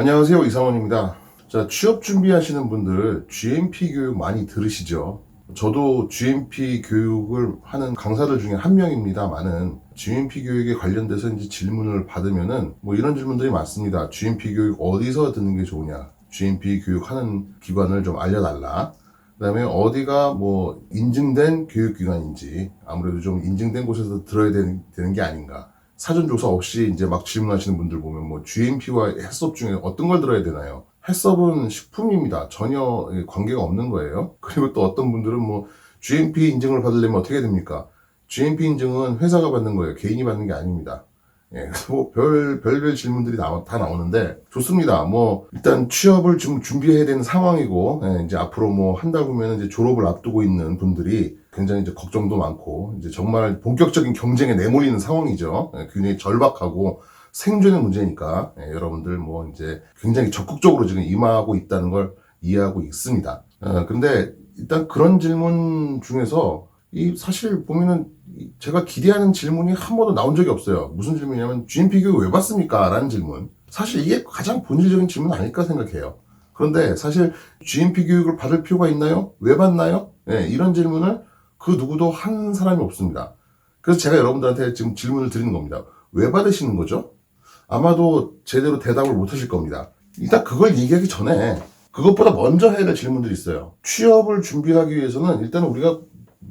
안녕하세요, 이상원입니다. 자, 취업 준비하시는 분들 GMP 교육 많이 들으시죠? 저도 GMP 교육을 하는 강사들 중에 한 명입니다만은 GMP 교육에 관련돼서 이제 질문을 받으면은 뭐 이런 질문들이 많습니다. GMP 교육 어디서 듣는 게 좋으냐? GMP 교육하는 기관을 좀 알려달라. 그다음에 어디가 뭐 인증된 교육기관인지 아무래도 좀 인증된 곳에서 들어야 되는 게 아닌가. 사전 조사 없이 이제 막 질문하시는 분들 보면 뭐 GMP와 해썹 중에 어떤 걸 들어야 되나요? 해썹은 식품입니다. 전혀 관계가 없는 거예요. 그리고 또 어떤 분들은 뭐 GMP 인증을 받으려면 어떻게 됩니까? GMP 인증은 회사가 받는 거예요. 개인이 받는 게 아닙니다. 예, 그래서 뭐 별별 질문들이 다 나오는데, 좋습니다. 뭐, 일단 취업을 좀 준비해야 되는 상황이고, 예, 이제 앞으로 뭐, 한 달 후면 이제 졸업을 앞두고 있는 분들이 굉장히 이제 걱정도 많고, 이제 정말 본격적인 경쟁에 내몰리는 상황이죠. 예, 굉장히 절박하고 생존의 문제니까, 예, 여러분들 뭐, 이제 굉장히 적극적으로 지금 임하고 있다는 걸 이해하고 있습니다. 근데 일단 그런 질문 중에서 사실 보면은 제가 기대하는 질문이 한 번도 나온 적이 없어요. 무슨 질문이냐면 GMP 교육 왜 받습니까? 라는 질문. 사실 이게 가장 본질적인 질문 아닐까 생각해요. 그런데 사실 GMP 교육을 받을 필요가 있나요? 왜 받나요? 네, 이런 질문을 그 누구도 한 사람이 없습니다. 그래서 제가 여러분들한테 지금 질문을 드리는 겁니다. 왜 받으시는 거죠? 아마도 제대로 대답을 못 하실 겁니다. 일단 그걸 얘기하기 전에 그것보다 먼저 해야 될 질문들이 있어요. 취업을 준비하기 위해서는 일단 우리가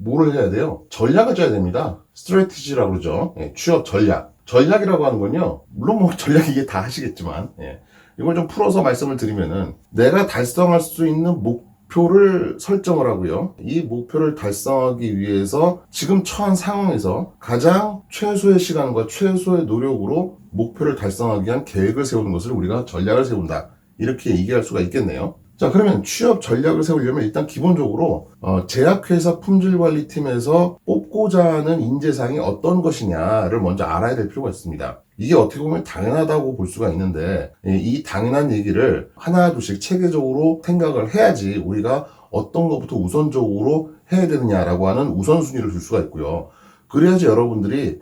뭐를 해야 돼요? 전략을 짜야 됩니다. 스트래티지라고 그러죠. 예, 취업 전략. 전략이라고 하는 건요, 물론 뭐 전략 이게 다 하시겠지만, 예, 이걸 좀 풀어서 말씀을 드리면은, 내가 달성할 수 있는 목표를 설정을 하고요. 이 목표를 달성하기 위해서 지금 처한 상황에서 가장 최소의 시간과 최소의 노력으로 목표를 달성하기 위한 계획을 세우는 것을 우리가 전략을 세운다. 이렇게 얘기할 수가 있겠네요. 자, 그러면 취업 전략을 세우려면 일단 기본적으로 제약회사 품질관리팀에서 뽑고자 하는 인재상이 어떤 것이냐를 먼저 알아야 될 필요가 있습니다. 이게 어떻게 보면 당연하다고 볼 수가 있는데, 이 당연한 얘기를 하나 둘씩 체계적으로 생각을 해야지 우리가 어떤 것부터 우선적으로 해야 되느냐라고 하는 우선순위를 줄 수가 있고요. 그래야지 여러분들이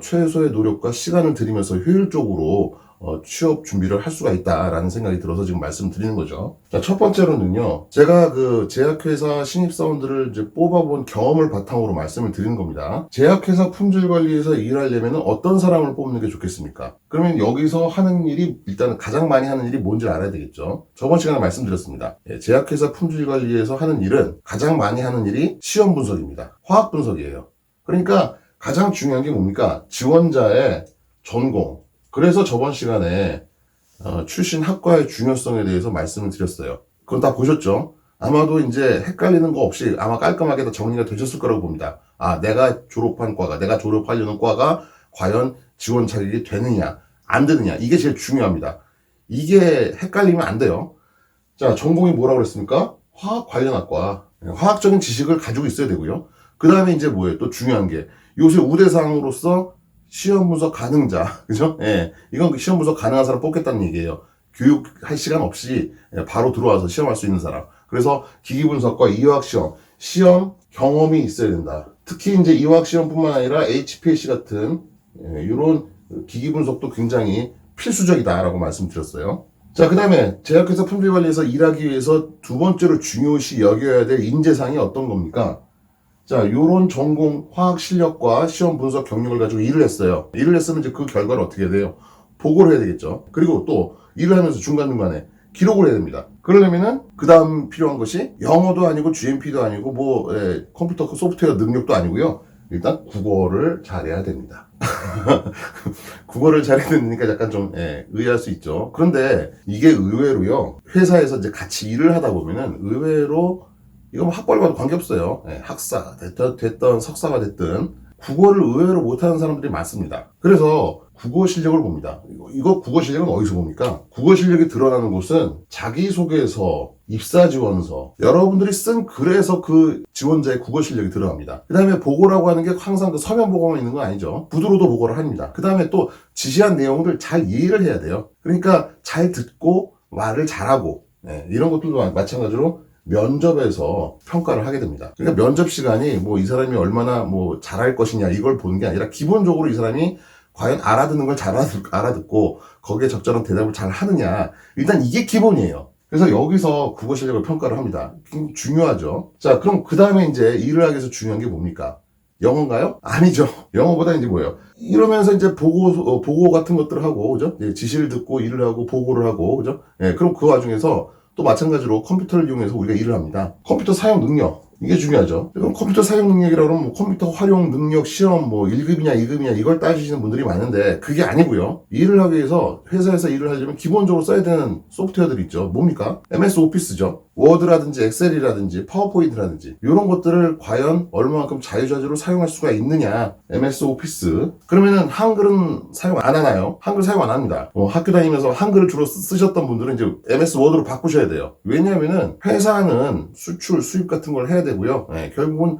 최소의 노력과 시간을 들이면서 효율적으로 취업 준비를 할 수가 있다라는 생각이 들어서 지금 말씀드리는 거죠. 자, 첫 번째로는요, 제가 그 제약회사 신입사원들을 이제 뽑아본 경험을 바탕으로 말씀을 드리는 겁니다. 제약회사 품질관리에서 일하려면 어떤 사람을 뽑는 게 좋겠습니까? 그러면 여기서 하는 일이, 일단 가장 많이 하는 일이 뭔지 알아야 되겠죠. 저번 시간에 말씀드렸습니다. 제약회사 품질관리에서 하는 일은 가장 많이 하는 일이 시험 분석입니다. 화학 분석이에요. 그러니까 가장 중요한 게 뭡니까? 지원자의 전공. 그래서 저번 시간에 출신 학과의 중요성에 대해서 말씀을 드렸어요. 그건 다 보셨죠? 아마도 이제 헷갈리는 거 없이 아마 깔끔하게 다 정리가 되셨을 거라고 봅니다. 아, 내가 졸업한 과가, 내가 졸업하려는 과가 과연 지원 자격이 되느냐, 안 되느냐. 이게 제일 중요합니다. 이게 헷갈리면 안 돼요. 자, 전공이 뭐라고 그랬습니까? 화학 관련 학과. 화학적인 지식을 가지고 있어야 되고요. 그 다음에 이제 뭐예요? 또 중요한 게 요새 우대사항으로서 시험 분석 가능자, 그죠? 예. 이건 시험 분석 가능한 사람 뽑겠다는 얘기예요. 교육할 시간 없이 바로 들어와서 시험할 수 있는 사람. 그래서 기기 분석과 이화학 시험 경험이 있어야 된다. 특히 이제 이화학 시험뿐만 아니라 HPLC 같은 이런 기기 분석도 굉장히 필수적이다라고 말씀드렸어요. 자, 그 다음에 제약회사 품질관리에서 일하기 위해서 두 번째로 중요시 여겨야 될 인재상이 어떤 겁니까? 자, 요런 전공 화학 실력과 시험 분석 경력을 가지고 일을 했어요. 일을 했으면 이제 그 결과를 어떻게 해야 돼요? 보고를 해야 되겠죠. 그리고 또 일을 하면서 중간중간에 기록을 해야 됩니다. 그러려면은 그 다음 필요한 것이 영어도 아니고 GMP도 아니고 뭐 컴퓨터 소프트웨어 능력도 아니고요. 일단 국어를 잘해야 됩니다. 국어를 잘해야 되니까 약간 좀 의아할 수 있죠. 그런데 이게 의외로요. 회사에서 이제 같이 일을 하다 보면은 의외로 이거 뭐 학벌 과도 관계없어요. 학사가 됐던 석사가 됐든 국어를 의외로 못하는 사람들이 많습니다. 그래서 국어 실력을 봅니다. 이거 국어 실력은 어디서 봅니까? 국어 실력이 드러나는 곳은 자기소개서, 입사지원서, 여러분들이 쓴 글에서 그 지원자의 국어 실력이 드러납니다. 그 다음에 보고라고 하는 게 항상 그 서면 보고만 있는 건 아니죠. 구두로도 보고를 합니다. 그 다음에 또 지시한 내용을 잘 이해를 해야 돼요. 그러니까 잘 듣고 말을 잘하고 이런 것들도 마찬가지로 면접에서 평가를 하게 됩니다. 그러니까 면접 시간이 뭐 이 사람이 얼마나 뭐 잘할 것이냐 이걸 보는 게 아니라 기본적으로 이 사람이 과연 알아듣는 걸 잘 알아듣고 거기에 적절한 대답을 잘 하느냐. 일단 이게 기본이에요. 그래서 여기서 국어 실력을 평가를 합니다. 중요하죠. 자, 그럼 그 다음에 이제 일을 하기 위해서 중요한 게 뭡니까? 영어인가요? 아니죠. 영어보다 이제 뭐예요? 이러면서 이제 보고 같은 것들을 하고, 그죠? 예, 지시를 듣고 일을 하고 보고를 하고, 그죠? 예, 그럼 그 와중에서 또 마찬가지로 컴퓨터를 이용해서 우리가 일을 합니다. 컴퓨터 사용 능력. 이게 중요하죠. 그럼 컴퓨터 사용 능력이라고 그러면 뭐 컴퓨터 활용 능력 시험 뭐 1급이냐 2급이냐 이걸 따지시는 분들이 많은데 그게 아니고요. 일을 하기 위해서 회사에서 일을 하려면 기본적으로 써야 되는 소프트웨어들이 있죠. 뭡니까? MS 오피스죠. 워드라든지 엑셀이라든지 파워포인트라든지 이런 것들을 과연 얼마만큼 자유자재로 사용할 수가 있느냐. MS 오피스. 그러면은 한글은 사용 안 하나요? 한글 사용 안 합니다. 학교 다니면서 한글을 주로 쓰셨던 분들은 이제 MS 워드로 바꾸셔야 돼요. 왜냐하면은 회사는 수출, 수입 같은 걸 해야 되고요. 네, 결국은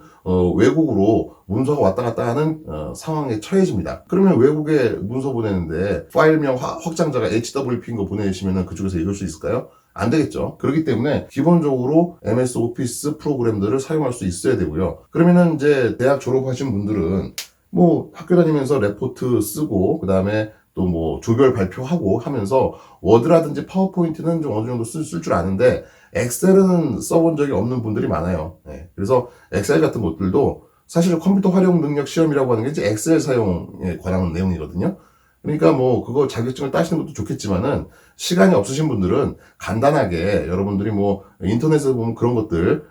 외국으로 문서가 왔다 갔다 하는 상황에 처해집니다. 그러면 외국에 문서 보내는데 파일명 확장자가 HWP인 거 보내시면은 그쪽에서 읽을 수 있을까요? 안 되겠죠. 그렇기 때문에 기본적으로 MS 오피스 프로그램들을 사용할 수 있어야 되고요. 그러면은 이제 대학 졸업하신 분들은 뭐 학교 다니면서 레포트 쓰고 그다음에 또 뭐 조별 발표하고 하면서 워드라든지 파워포인트는 좀 어느 정도 쓸 줄 아는데 엑셀은 써본 적이 없는 분들이 많아요. 네. 그래서 엑셀 같은 것들도 사실 컴퓨터 활용 능력 시험이라고 하는 게 이제 엑셀 사용에 관한 내용이거든요. 그러니까 뭐 그거 자격증을 따시는 것도 좋겠지만은 시간이 없으신 분들은 간단하게 여러분들이 뭐 인터넷에 보면 그런 것들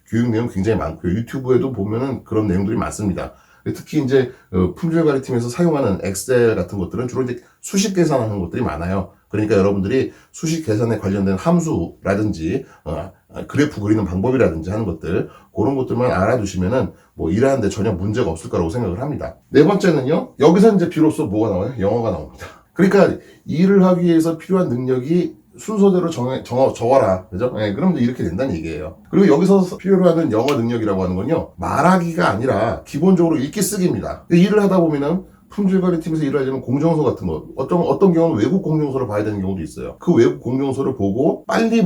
교육 내용 굉장히 많고요. 유튜브에도 보면은 그런 내용들이 많습니다. 특히 이제 품질관리팀에서 사용하는 엑셀 같은 것들은 주로 이제 수식 계산하는 것들이 많아요. 그러니까 여러분들이 수식 계산에 관련된 함수라든지 그래프 그리는 방법이라든지 하는 것들 그런 것들만 알아두시면은 뭐 일하는데 전혀 문제가 없을 거라고 생각을 합니다. 네 번째는요. 여기서 이제 비로소 뭐가 나와요? 영어가 나옵니다. 그러니까 일을 하기 위해서 필요한 능력이 순서대로 적어라. 그죠? 네, 그럼 이렇게 된다는 얘기예요. 그리고 여기서 필요로 하는 영어 능력이라고 하는 건요. 말하기가 아니라 기본적으로 읽기 쓰기입니다. 일을 하다 보면은 품질관리팀에서 일을 하려면 공정서 같은 거 어떤 경우는 외국 공정서를 봐야 되는 경우도 있어요. 그 외국 공정서를 보고 빨리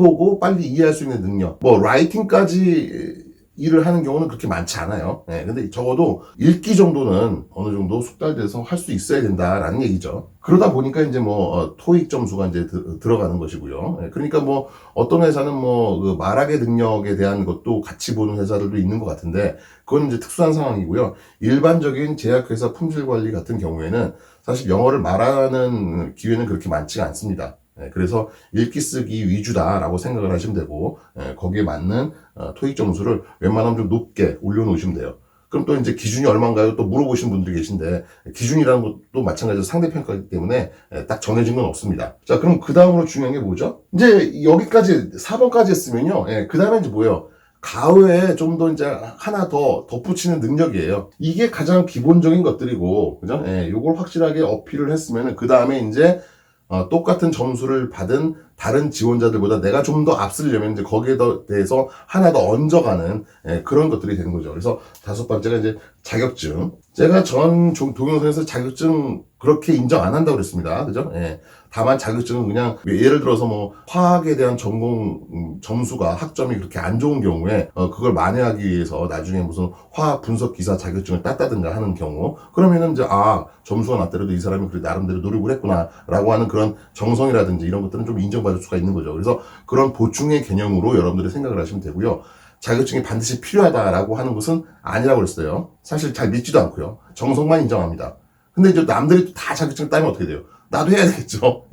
이해할 수 있는 능력 뭐 라이팅까지 일을 하는 경우는 그렇게 많지 않아요. 네, 근데 적어도 읽기 정도는 어느 정도 숙달돼서 할 수 있어야 된다라는 얘기죠. 그러다 보니까 이제 뭐 토익 점수가 이제 들어가는 것이고요. 네, 그러니까 뭐 어떤 회사는 뭐 그 말하기 능력에 대한 것도 같이 보는 회사들도 있는 것 같은데 그건 이제 특수한 상황이고요. 일반적인 제약회사 품질관리 같은 경우에는 사실 영어를 말하는 기회는 그렇게 많지가 않습니다. 그래서 읽기 쓰기 위주다라고 생각을 하시면 되고 거기에 맞는 토익 점수를 웬만하면 좀 높게 올려놓으시면 돼요. 그럼 또 이제 기준이 얼마인가요? 또 물어보시는 분들이 계신데 기준이라는 것도 마찬가지로 상대평가이기 때문에 딱 정해진 건 없습니다. 자, 그럼 그 다음으로 중요한 게 뭐죠? 이제 여기까지 4번까지 했으면요. 그 다음에 이제 뭐예요? 가외에 좀 더 이제 하나 더 덧붙이는 능력이에요. 이게 가장 기본적인 것들이고, 그죠? 요걸 확실하게 어필을 했으면은 그 다음에 이제 똑같은 점수를 받은 다른 지원자들보다 내가 좀 더 앞서려면 이제 거기에 대해서 하나 더 얹어가는 그런 것들이 되는 거죠. 그래서 5번째가 이제 자격증. 제가 전 동영상에서 자격증 그렇게 인정 안 한다고 그랬습니다. 그죠? 다만 자격증은 그냥 예를 들어서 뭐 화학에 대한 전공 점수가 학점이 그렇게 안 좋은 경우에 그걸 만회하기 위해서 나중에 무슨 화학 분석 기사 자격증을 땄다든가 하는 경우 그러면은 이제 점수가 낮더라도 이 사람이 그래 나름대로 노력을 했구나라고 하는 그런 정성이라든지 이런 것들은 좀 인정받을 수가 있는 거죠. 그래서 그런 보충의 개념으로 여러분들이 생각을 하시면 되고요. 자격증이 반드시 필요하다라고 하는 것은 아니라고 그랬어요. 사실 잘 믿지도 않고요. 정성만 인정합니다. 근데 이제 남들이 또 다 자격증 따면 어떻게 돼요? 나도 해야 되겠죠.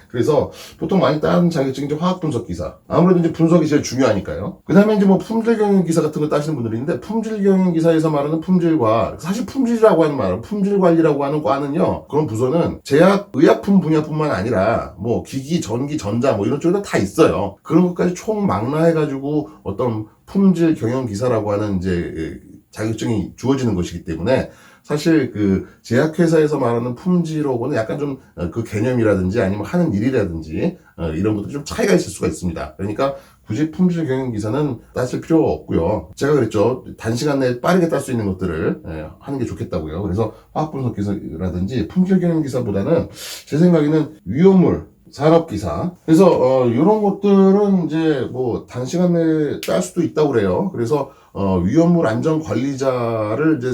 그래서 보통 많이 따는 자격증이 이제 화학 분석 기사. 아무래도 이제 분석이 제일 중요하니까요. 그 다음에 이제 뭐 품질 경영 기사 같은 거 따시는 분들이 있는데 품질 경영 기사에서 말하는 품질과 사실 품질이라고 하는 말은 품질 관리라고 하는 과는요. 그런 부서는 제약, 의약품 분야뿐만 아니라 뭐 기기, 전기, 전자 뭐 이런 쪽에 다 있어요. 그런 것까지 총망라해가지고 어떤 품질 경영 기사라고 하는 이제 자격증이 주어지는 것이기 때문에 사실 그 제약회사에서 말하는 품질하고는 약간 좀 그 개념이라든지 아니면 하는 일이라든지 이런 것들이 좀 차이가 있을 수가 있습니다. 그러니까 굳이 품질 경영 기사는 따실 필요가 없고요. 제가 그랬죠. 단시간 내에 빠르게 딸 수 있는 것들을 하는 게 좋겠다고요. 그래서 화학 분석 기사라든지 품질 경영 기사보다는 제 생각에는 위험물 산업기사. 그래서, 이런 것들은 이제 뭐 단시간 내에 딸 수도 있다고 그래요. 그래서, 위험물 안전관리자를 이제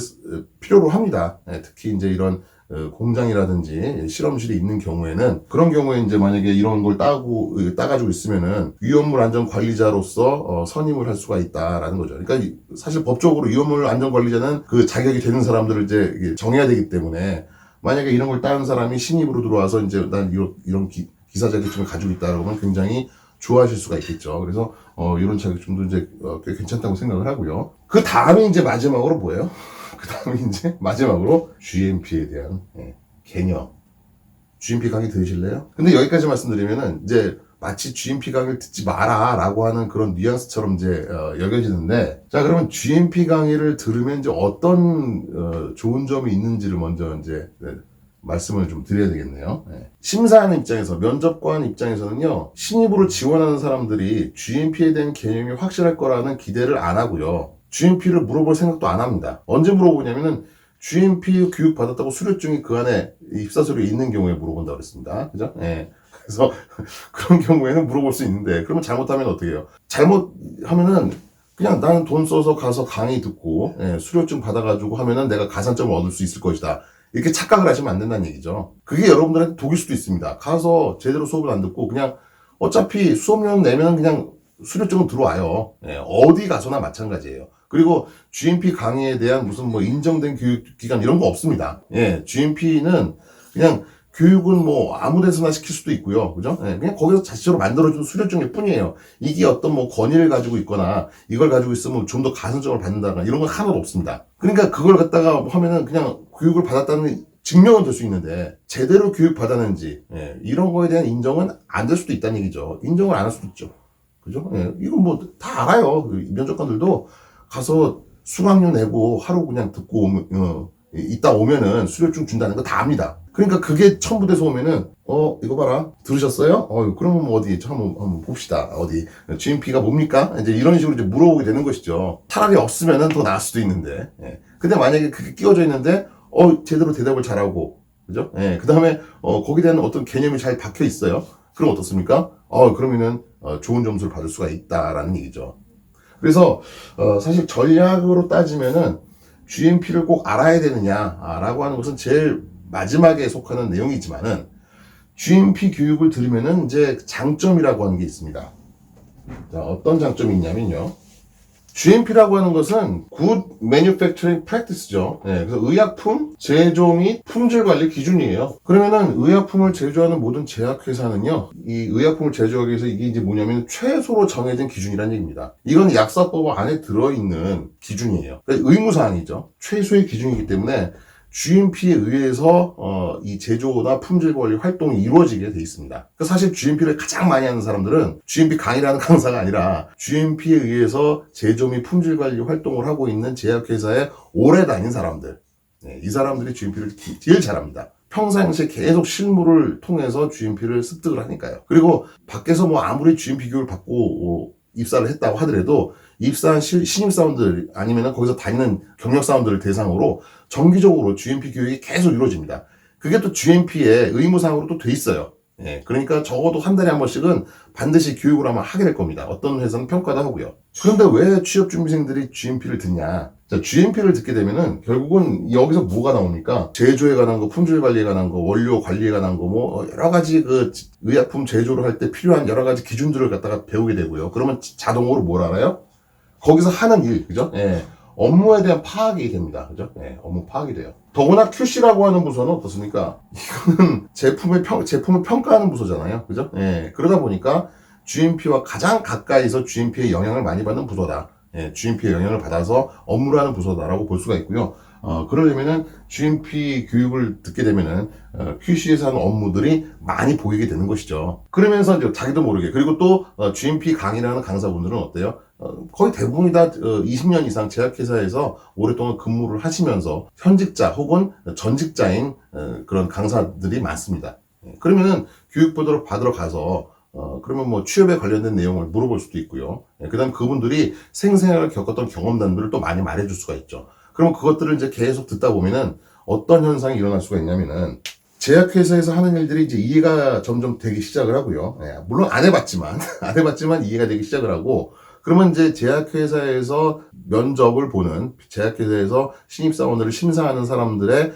필요로 합니다. 특히 이제 이런 공장이라든지 실험실이 있는 경우에는 그런 경우에 이제 만약에 이런 걸 따가지고 있으면은 위험물 안전 관리자로서 선임을 할 수가 있다라는 거죠. 그러니까 사실 법적으로 위험물 안전 관리자는 그 자격이 되는 사람들을 이제 정해야 되기 때문에 만약에 이런 걸 따는 사람이 신입으로 들어와서 이제 난 이런 기사 자격증을 가지고 있다라고 하면 굉장히 좋아하실 수가 있겠죠. 그래서 이런 자격증도 이제 꽤 괜찮다고 생각을 하고요. 그 다음에 이제 마지막으로 뭐예요? 그 다음에 이제 마지막으로 GMP에 대한 개념. GMP 강의 들으실래요? 근데 여기까지 말씀드리면은 이제 마치 GMP 강의를 듣지 마라 라고 하는 그런 뉘앙스처럼 이제 여겨지는데, 자 그러면 GMP 강의를 들으면 이제 어떤 좋은 점이 있는지를 먼저 이제 말씀을 좀 드려야 되겠네요. 심사하는 입장에서, 면접관 입장에서는요, 신입으로 지원하는 사람들이 GMP에 대한 개념이 확실할 거라는 기대를 안 하고요, GMP를 물어볼 생각도 안 합니다. 언제 물어보냐면은 GMP 교육 받았다고 수료증이 그 안에 입사서류에 있는 경우에 물어본다고 그랬습니다. 그죠? 그래서 그런 경우에는 물어볼 수 있는데, 그러면 잘못하면 어떻게 해요? 잘못하면은 그냥 나는 돈 써서 가서 강의 듣고 수료증 받아가지고 하면은 내가 가산점을 얻을 수 있을 것이다, 이렇게 착각을 하시면 안 된다는 얘기죠. 그게 여러분들한테 독일 수도 있습니다. 가서 제대로 수업을 안 듣고 그냥 어차피 수업료 내면 그냥 수료증은 들어와요. 어디 가서나 마찬가지예요. 그리고 GMP 강의에 대한 무슨 뭐 인정된 교육기관 이런 거 없습니다. GMP는 그냥 교육은 뭐 아무 데서나 시킬 수도 있고요. 그죠? 그냥 거기서 자체로 만들어준 수료증일 뿐이에요. 이게 어떤 뭐 권위를 가지고 있거나 이걸 가지고 있으면 좀 더 가산점을 받는다거나 이런 건 하나도 없습니다. 그러니까 그걸 갖다가 하면은 그냥 교육을 받았다는 증명은 될 수 있는데 제대로 교육 받았는지 이런 거에 대한 인정은 안 될 수도 있다는 얘기죠. 인정을 안 할 수도 있죠. 그죠? 이건 뭐 다 알아요. 면접관들도 가서 수강료 내고 하루 그냥 듣고 이따 오면은 수료증 준다는 거 다 압니다. 그러니까 그게 첨부돼서 오면은 이거 봐라, 들으셨어요? 그러면 뭐 어디 한번 봅시다. 어디 GMP가 뭡니까? 이제 이런 식으로 이제 물어보게 되는 것이죠. 차라리 없으면은 더 나을 수도 있는데. 근데 만약에 그게 끼워져 있는데 제대로 대답을 잘하고, 그죠? 그 다음에 거기에 대한 어떤 개념이 잘 박혀 있어요. 그럼 어떻습니까? 그러면은 좋은 점수를 받을 수가 있다라는 얘기죠. 그래서 사실 전략으로 따지면은 GMP를 꼭 알아야 되느냐라고 하는 것은 제일 마지막에 속하는 내용이지만은, GMP 교육을 들으면은 이제 장점이라고 하는 게 있습니다. 자, 어떤 장점이 있냐면요, GMP라고 하는 것은 Good Manufacturing Practice죠. 그래서 의약품 제조 및 품질 관리 기준이에요. 그러면은 의약품을 제조하는 모든 제약회사는요, 이 의약품을 제조하기 위해서 이게 이제 뭐냐면 최소로 정해진 기준이라는 얘기입니다. 이건 약사법 안에 들어있는 기준이에요. 그러니까 의무사항이죠. 최소의 기준이기 때문에 GMP에 의해서 이 제조나 품질 관리 활동이 이루어지게 돼 있습니다. 그러니까 사실 GMP를 가장 많이 하는 사람들은 GMP 강의라는 강사가 아니라 GMP에 의해서 제조 및 품질 관리 활동을 하고 있는 제약회사에 오래 다닌 사람들. 이 사람들이 GMP를 제일 잘합니다. 평상시에 계속 실무를 통해서 GMP를 습득을 하니까요. 그리고 밖에서 뭐 아무리 GMP 교육을 받고 입사를 했다고 하더라도 입사한 신입사원들 아니면 거기서 다니는 경력사원들을 대상으로 정기적으로 GMP 교육이 계속 이루어집니다. 그게 또 GMP의 의무사항으로 또 돼 있어요. 그러니까 적어도 한 달에 한 번씩은 반드시 교육을 아마 하게 될 겁니다. 어떤 회사는 평가도 하고요. 그런데 왜 취업준비생들이 GMP를 듣냐? 자, GMP를 듣게 되면은 결국은 여기서 뭐가 나옵니까? 제조에 관한 거, 품질 관리에 관한 거, 원료 관리에 관한 거, 뭐 여러 가지 그 의약품 제조를 할 때 필요한 여러 가지 기준들을 갖다가 배우게 되고요. 그러면 자동으로 뭘 알아요? 거기서 하는 일, 그죠? 업무에 대한 파악이 됩니다. 그죠? 업무 파악이 돼요. 더구나 QC라고 하는 부서는 어떻습니까? 이거는 제품을 평가하는 부서잖아요. 그죠? 그러다 보니까 GMP와 가장 가까이서 GMP의 영향을 많이 받는 부서다. GMP의 영향을 받아서 업무를 하는 부서다라고 볼 수가 있고요. 그러려면은 GMP 교육을 듣게 되면은 QC에서 하는 업무들이 많이 보이게 되는 것이죠. 그러면서 이제 자기도 모르게, 그리고 또 GMP 강의라는 강사분들은 어때요? 거의 대부분이 다 20년 이상 제약회사에서 오랫동안 근무를 하시면서 현직자 혹은 전직자인 그런 강사들이 많습니다. 그러면은 교육 받으러 가서 그러면 뭐 취업에 관련된 내용을 물어볼 수도 있고요. 그 다음 그분들이 생생하게 겪었던 경험담들을 또 많이 말해줄 수가 있죠. 그럼 그것들을 이제 계속 듣다 보면은 어떤 현상이 일어날 수가 있냐면은, 제약회사에서 하는 일들이 이제 이해가 점점 되기 시작을 하고요. 물론 안 해봤지만 이해가 되기 시작을 하고, 그러면 이제 제약회사에서 면접을 보는, 제약회사에서 신입사원들을 심사하는 사람들의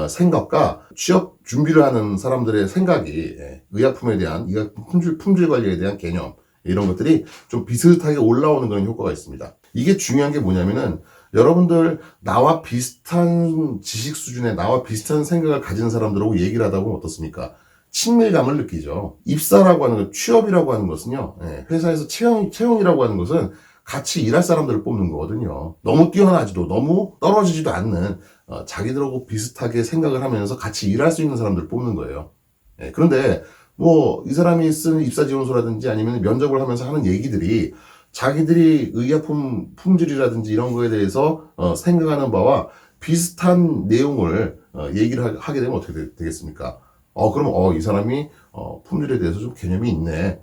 생각과 취업 준비를 하는 사람들의 생각이 의약품에 대한 의약품 품질 관리에 대한 개념 이런 것들이 좀 비슷하게 올라오는 그런 효과가 있습니다. 이게 중요한 게 뭐냐면은 여러분들 나와 비슷한 지식 수준에 나와 비슷한 생각을 가진 사람들하고 얘기를 하다 보면 어떻습니까? 친밀감을 느끼죠. 입사라고 하는 것, 취업이라고 하는 것은요, 회사에서 채용이라고 하는 것은 같이 일할 사람들을 뽑는 거거든요. 너무 뛰어나지도 너무 떨어지지도 않는 자기들하고 비슷하게 생각을 하면서 같이 일할 수 있는 사람들을 뽑는 거예요. 그런데 뭐 이 사람이 쓴 입사지원서라든지 아니면 면접을 하면서 하는 얘기들이 자기들이 의약품 품질이라든지 이런 거에 대해서 생각하는 바와 비슷한 내용을 얘기를 하게 되면 어떻게 되겠습니까? 그럼 이 사람이 품질에 대해서 좀 개념이 있네.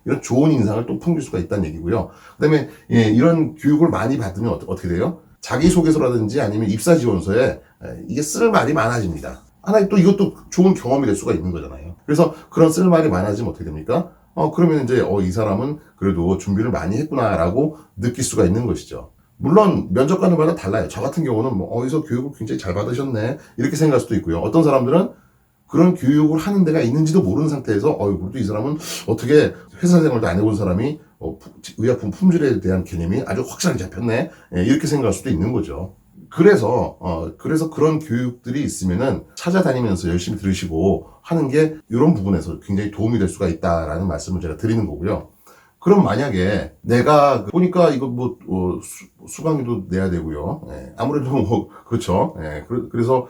이런 좋은 인상을 또 풍길 수가 있다는 얘기고요. 그다음에 이런 교육을 많이 받으면 어떻게 돼요? 자기소개서라든지 아니면 입사지원서에 이게 쓸 말이 많아집니다. 하나 또 이것도 좋은 경험이 될 수가 있는 거잖아요. 그래서 그런 쓸 말이 많아지면 어떻게 됩니까? 그러면 이제 이 사람은 그래도 준비를 많이 했구나라고 느낄 수가 있는 것이죠. 물론 면접관들마다 달라요. 저 같은 경우는 뭐 어디서 교육을 굉장히 잘 받으셨네 이렇게 생각할 수도 있고요. 어떤 사람들은 그런 교육을 하는 데가 있는지도 모르는 상태에서 그래도 이 사람은 어떻게 회사 생활도 안 해본 사람이 의약품 품질에 대한 개념이 아주 확실하게 잡혔네 이렇게 생각할 수도 있는 거죠. 그래서 그런 교육들이 있으면은 찾아다니면서 열심히 들으시고 하는 게 이런 부분에서 굉장히 도움이 될 수가 있다라는 말씀을 제가 드리는 거고요. 그럼 만약에 내가 보니까 이거 수강료도 내야 되고요. 아무래도 그렇죠. 그래서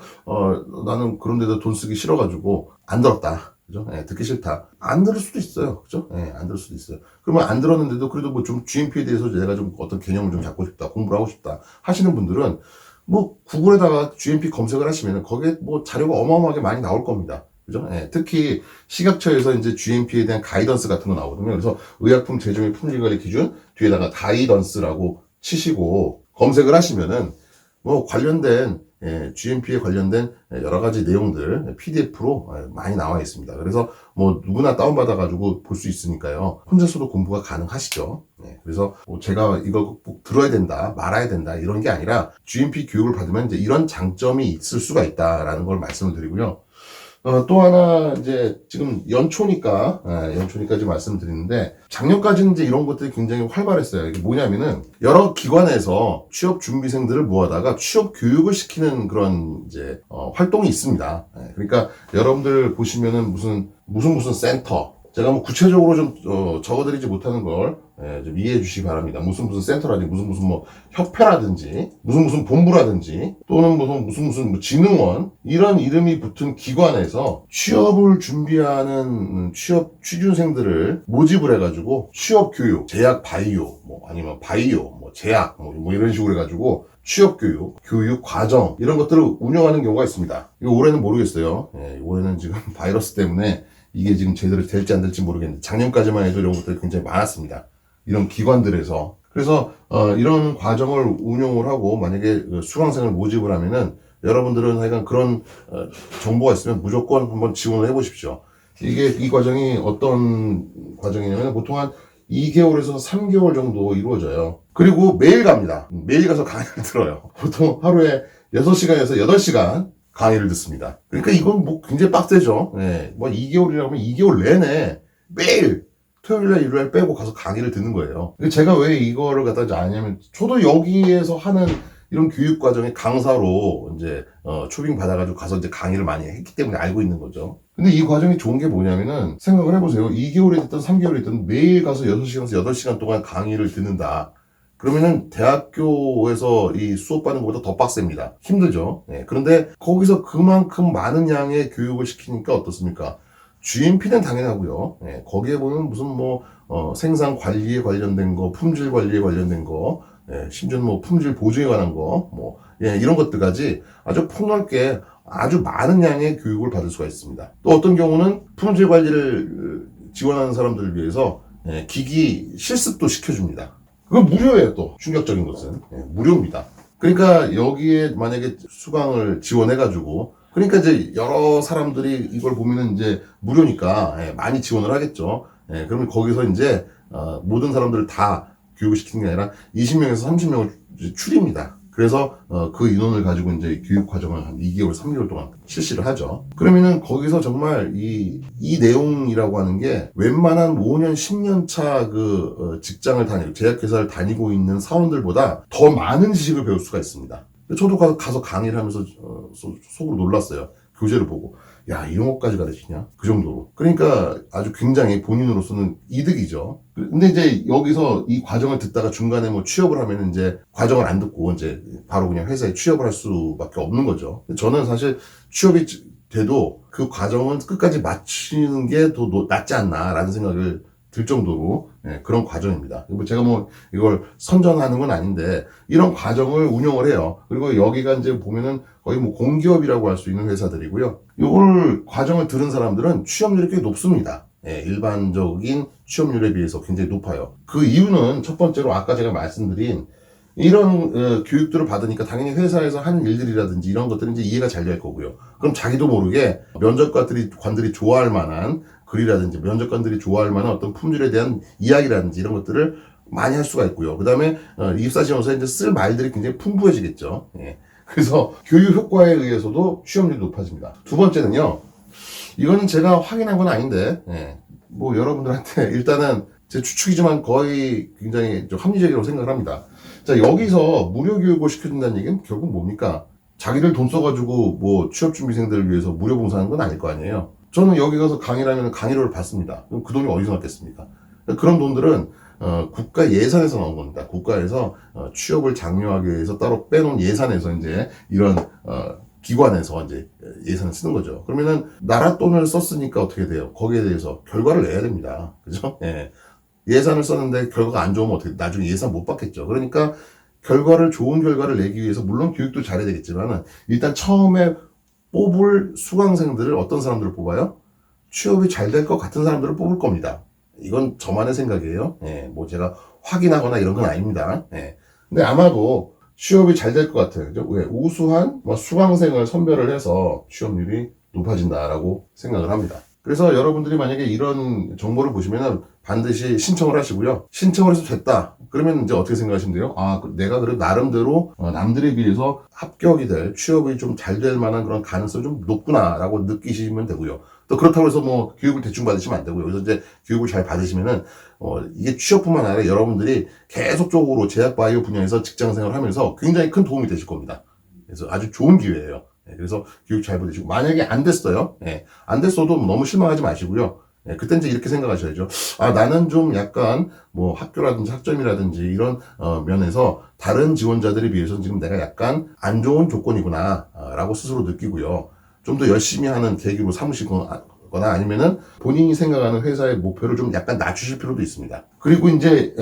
나는 그런 데다 돈 쓰기 싫어가지고 안 들었다. 그죠? 듣기 싫다. 안 들을 수도 있어요. 그죠? 안 들을 수도 있어요. 그러면 안 들었는데도 그래도 뭐 좀 GMP에 대해서 내가 좀 어떤 개념을 좀 잡고 싶다, 공부를 하고 싶다 하시는 분들은 뭐 구글에다가 GMP 검색을 하시면 거기에 뭐 자료가 어마어마하게 많이 나올 겁니다. 그죠? 특히 식약처에서 이제 GMP에 대한 가이던스 같은 거 나오거든요. 그래서 의약품 제조 및 품질관리 기준 뒤에다가 가이던스라고 치시고 검색을 하시면은 뭐 관련된 GMP에 관련된 여러 가지 내용들 PDF로 많이 나와 있습니다. 그래서 뭐 누구나 다운받아가지고 볼 수 있으니까요. 혼자서도 공부가 가능하시죠. 그래서 뭐 제가 이거 꼭 들어야 된다, 말아야 된다 이런 게 아니라 GMP 교육을 받으면 이제 이런 장점이 있을 수가 있다라는 걸 말씀을 드리고요. 또 하나, 이제, 지금 연초니까 지금 말씀을 드리는데, 작년까지는 이제 이런 것들이 굉장히 활발했어요. 이게 뭐냐면은, 여러 기관에서 취업 준비생들을 모아다가 취업 교육을 시키는 그런, 이제, 활동이 있습니다. 그러니까, 여러분들 보시면은 무슨 센터, 제가 뭐 구체적으로 좀, 적어드리지 못하는 걸, 좀 이해해 주시기 바랍니다. 무슨 센터라든지, 무슨 뭐, 협회라든지, 무슨 본부라든지, 또는 무슨 뭐 진흥원, 이런 이름이 붙은 기관에서 취업을 준비하는 취준생들을 모집을 해가지고, 취업 교육, 제약 바이오, 뭐, 아니면 바이오, 뭐, 제약, 뭐 이런 식으로 해가지고, 취업 교육 과정, 이런 것들을 운영하는 경우가 있습니다. 이거 올해는 모르겠어요. 올해는 지금 바이러스 때문에 이게 지금 제대로 될지 안 될지 모르겠는데 작년까지만 해도 이런 것들이 굉장히 많았습니다. 이런 기관들에서. 그래서 이런 과정을 운용을 하고 만약에 수강생을 모집을 하면은 여러분들은 하여간 그런 정보가 있으면 무조건 한번 지원을 해보십시오. 이 과정이 어떤 과정이냐면 보통 한 2개월에서 3개월 정도 이루어져요. 그리고 매일 갑니다. 매일 가서 강의를 들어요. 보통 하루에 6시간에서 8시간 강의를 듣습니다. 그러니까 이건 뭐 굉장히 빡세죠. 뭐 2개월이라고 하면 2개월 내내 매일 토요일날 일요일 빼고 가서 강의를 듣는 거예요. 제가 왜 이거를 갖다 아냐면 저도 여기에서 하는 이런 교육 과정의 강사로 이제 초빙 받아가지고 가서 이제 강의를 많이 했기 때문에 알고 있는 거죠. 근데 이 과정이 좋은 게 뭐냐면은 생각을 해보세요. 2개월이 됐든 3개월이 됐든 매일 가서 6시간에서 8시간 동안 강의를 듣는다. 그러면은 대학교에서 이 수업 받는 것보다 더 빡셉니다. 힘들죠. 그런데 거기서 그만큼 많은 양의 교육을 시키니까 어떻습니까? GMP는 당연하고요. 거기에 보면 무슨 생산 관리에 관련된 거, 품질 관리에 관련된 거, 심지어는 뭐 품질 보증에 관한 거, 이런 것들까지 아주 폭넓게 아주 많은 양의 교육을 받을 수가 있습니다. 또 어떤 경우는 품질 관리를 지원하는 사람들을 위해서 기기 실습도 시켜줍니다. 그건 무료예요. 또 충격적인 것은 무료입니다. 그러니까 여기에 만약에 수강을 지원해가지고 그러니까 이제 여러 사람들이 이걸 보면은 이제 무료니까 많이 지원을 하겠죠. 그러면 거기서 이제 모든 사람들을 다 교육을 시키는 게 아니라 20명에서 30명을 추립니다. 그래서 그 인원을 가지고 이제 교육 과정을 한 2개월, 3개월 동안 실시를 하죠. 그러면은 거기서 정말 이 내용이라고 하는 게 웬만한 5년, 10년 차 직장을 다니고 제약회사를 다니고 있는 사원들보다 더 많은 지식을 배울 수가 있습니다. 저도 가서 강의를 하면서 속으로 놀랐어요. 교재를 보고. 야, 이런 것까지 가르치냐? 그 정도로. 그러니까 아주 굉장히 본인으로서는 이득이죠. 근데 이제 여기서 이 과정을 듣다가 중간에 뭐 취업을 하면 이제 과정을 안 듣고 이제 바로 그냥 회사에 취업을 할 수밖에 없는 거죠. 저는 사실 취업이 돼도 그 과정은 끝까지 마치는 게 더 낫지 않나라는 생각을 들 정도로 그런 과정입니다. 제가 뭐 이걸 선전하는 건 아닌데 이런 과정을 운영을 해요. 그리고 여기가 이제 보면은 거의 뭐 공기업이라고 할 수 있는 회사들이고요. 이걸 과정을 들은 사람들은 취업률이 꽤 높습니다. 일반적인 취업률에 비해서 굉장히 높아요. 그 이유는 첫 번째로 아까 제가 말씀드린 이런 교육들을 받으니까 당연히 회사에서 하는 일들이라든지 이런 것들은 이제 이해가 잘 될 거고요. 그럼 자기도 모르게 면접관들이 좋아할 만한 글이라든지 면접관들이 좋아할 만한 어떤 품질에 대한 이야기라든지 이런 것들을 많이 할 수가 있고요. 그 다음에 입사시험에서 이제 쓸 말들이 굉장히 풍부해지겠죠. 그래서 교육 효과에 의해서도 취업률이 높아집니다. 두 번째는요. 이거는 제가 확인한 건 아닌데 뭐 여러분들한테 일단은 제 추측이지만 거의 굉장히 좀 합리적이라고 생각을 합니다. 자, 여기서 무료 교육을 시켜준다는 얘기는 결국 뭡니까? 자기들 돈 써가지고 뭐 취업준비생들을 위해서 무료 봉사하는 건 아닐 거 아니에요. 저는 여기 가서 강의를 하면 강의료를 받습니다. 그럼 그 돈이 어디서 났겠습니까? 그런 돈들은 국가 예산에서 나온 겁니다. 국가에서 취업을 장려하기 위해서 따로 빼놓은 예산에서 이제 이런 기관에서 이제 예산을 쓰는 거죠. 그러면은 나라 돈을 썼으니까 어떻게 돼요? 거기에 대해서 결과를 내야 됩니다. 그죠? 예산을 썼는데 결과가 안 좋으면 어떻게 나중에 예산 못 받겠죠. 그러니까 좋은 결과를 내기 위해서 물론 교육도 잘해야 되겠지만은 일단 처음에 뽑을 수강생들을 어떤 사람들을 뽑아요? 취업이 잘 될 것 같은 사람들을 뽑을 겁니다. 이건 저만의 생각이에요. 뭐 제가 확인하거나 이런 건 아닙니다. 근데 아마도 취업이 잘 될 것 같아요. 그죠? 왜? 우수한 수강생을 선별을 해서 취업률이 높아진다라고 생각을 합니다. 그래서 여러분들이 만약에 이런 정보를 보시면은 반드시 신청을 하시고요. 신청을 해서 됐다. 그러면 이제 어떻게 생각하시면 돼요? 아, 내가 그래도 나름대로 남들에 비해서 합격이 될, 취업이 좀 잘 될 만한 그런 가능성이 좀 높구나라고 느끼시면 되고요. 또 그렇다고 해서 뭐 교육을 대충 받으시면 안 되고요. 그래서 이제 교육을 잘 받으시면은 이게 취업뿐만 아니라 여러분들이 계속적으로 제약 바이오 분야에서 직장 생활을 하면서 굉장히 큰 도움이 되실 겁니다. 그래서 아주 좋은 기회예요. 그래서 교육 잘 받으시고 만약에 안 됐어요. 안 됐어도 너무 실망하지 마시고요. 그때 이제 이렇게 생각하셔야죠. 아, 나는 좀 약간 뭐 학교라든지 학점이라든지 이런 면에서 다른 지원자들에 비해서는 지금 내가 약간 안 좋은 조건이구나 라고 스스로 느끼고요. 좀 더 열심히 하는 계기로 삼으시거나 아니면은 본인이 생각하는 회사의 목표를 좀 약간 낮추실 필요도 있습니다. 그리고 이제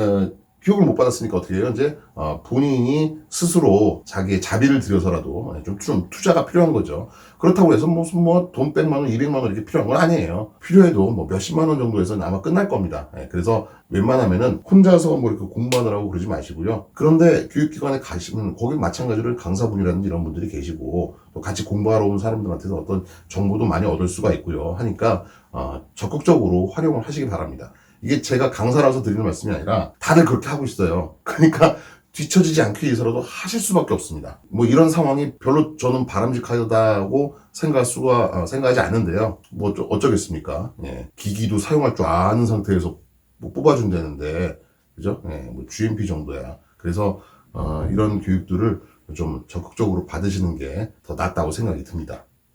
교육을 못 받았으니까 어떻게 해요? 이제 본인이 스스로 자기의 자비를 들여서라도 좀 투자가 필요한 거죠. 그렇다고 해서 무슨 돈 100만 원, 200만 원 이렇게 필요한 건 아니에요. 필요해도 뭐 몇십만 원 정도에서는 아마 끝날 겁니다. 그래서 웬만하면은 혼자서 뭐 이렇게 공부하느라고 그러지 마시고요. 그런데 교육기관에 가시면 거기 마찬가지로 강사분이라든지 이런 분들이 계시고 또 같이 공부하러 온 사람들한테서 어떤 정보도 많이 얻을 수가 있고요. 하니까 적극적으로 활용을 하시기 바랍니다. 이게 제가 강사라서 드리는 말씀이 아니라 다들 그렇게 하고 있어요. 그러니까 뒤처지지 않기 위해서라도 하실 수밖에 없습니다. 뭐 이런 상황이 별로 저는 바람직하다고 생각하지 않는데요. 뭐 어쩌겠습니까? 기기도 사용할 줄 아는 상태에서 뭐 뽑아준다는데, 그죠? 뭐 GMP 정도야. 그래서 이런 교육들을 좀 적극적으로 받으시는 게 더 낫다고 생각이 듭니다.